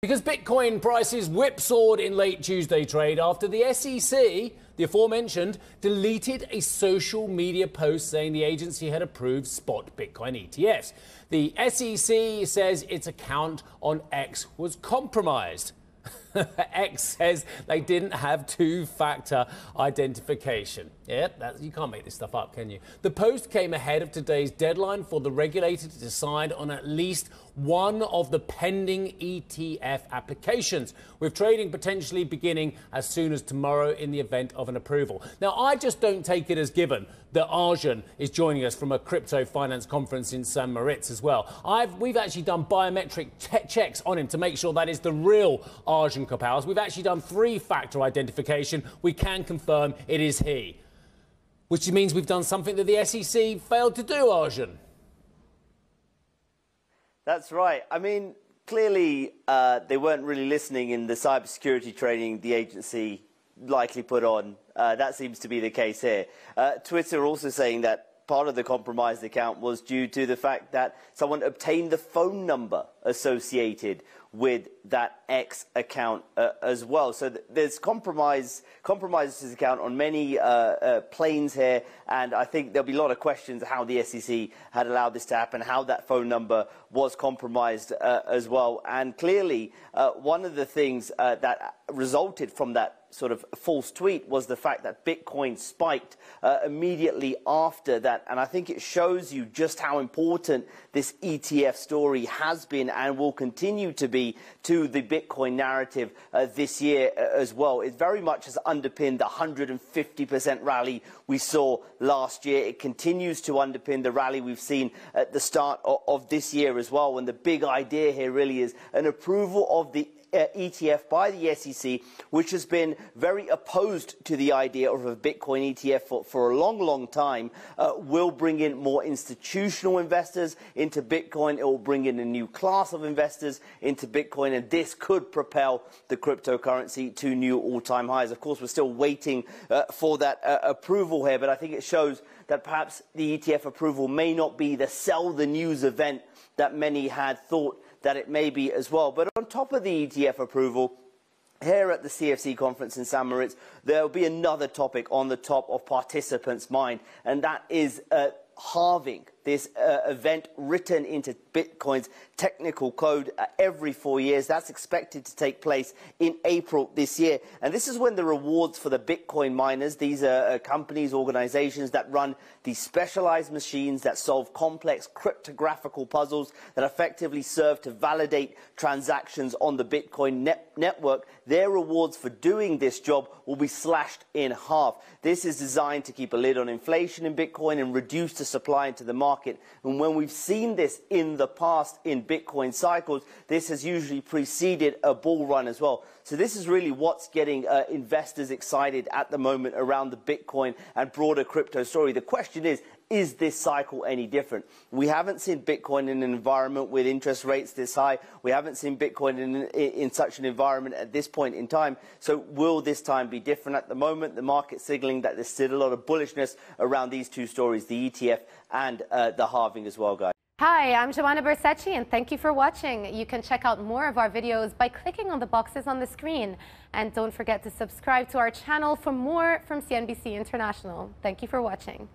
Because Bitcoin prices whipsawed in late Tuesday trade after the SEC, the aforementioned, deleted a social media post saying the agency had approved spot Bitcoin ETFs. The SEC says its account on X was compromised. X says they didn't have two-factor identification. Yeah, you can't make this stuff up, can you? The post came ahead of today's deadline for the regulator to decide on at least one of the pending ETF applications, with trading potentially beginning as soon as tomorrow in the event of an approval. Now, I just don't take it as given that Arjun is joining us from a crypto finance conference in St. Moritz as well. We've actually done biometric checks on him to make sure that is the real Arjun Kharpal. We've actually done three-factor identification. We can confirm it is he, which means we've done something that the SEC failed to do, Arjun. That's right. I mean, clearly they weren't really listening in the cybersecurity training the agency likely put on. That seems to be the case here. Twitter also saying that part of the compromised account was due to the fact that someone obtained the phone number associated with that X account as well. So there's compromises his account on many planes here, and I think there'll be a lot of questions how the SEC had allowed this to happen, how that phone number was compromised as well. And clearly, one of the things that resulted from that sort of false tweet was the fact that Bitcoin spiked immediately after that. And I think it shows you just how important this ETF story has been and will continue to be to the Bitcoin narrative this year as well. It very much has underpinned the 150% rally we saw last year. It continues to underpin the rally we've seen at the start of this year as well. And the big idea here really is an approval of the ETF by the SEC, which has been very opposed to the idea of a Bitcoin ETF for a long time, will bring in more institutional investors into Bitcoin. It will bring in a new class of investors into Bitcoin, and this could propel the cryptocurrency to new all-time highs. Of course, we're still waiting for that approval here, but I think it shows that perhaps the ETF approval may not be the sell the news event that many had thought that it may be as well. But on top of the ETF approval, here at the CFC conference in St. Moritz, there will be another topic on the top of participants' mind, and that is halving, this event written into Bitcoin's technical code every 4 years. That's expected to take place in April this year. And this is when the rewards for the Bitcoin miners, these are companies, organizations that run these specialized machines that solve complex cryptographical puzzles that effectively serve to validate transactions on the Bitcoin network. Their rewards for doing this job will be slashed in half. This is designed to keep a lid on inflation in Bitcoin and reduce the supply into the market. And when we've seen this in the past in Bitcoin cycles, this has usually preceded a bull run as well. So this is really what's getting investors excited at the moment around the Bitcoin and broader crypto story. The question is this cycle any different? We haven't seen Bitcoin in an environment with interest rates this high. We haven't seen Bitcoin in such an environment at this point in time. So will this time be different? At the moment, the market's signaling that there's still a lot of bullishness around these two stories, the ETF and the halving as well, guys. Hi, I'm Joanna Bersecci, and thank you for watching. You can check out more of our videos by clicking on the boxes on the screen. And don't forget to subscribe to our channel for more from CNBC International. Thank you for watching.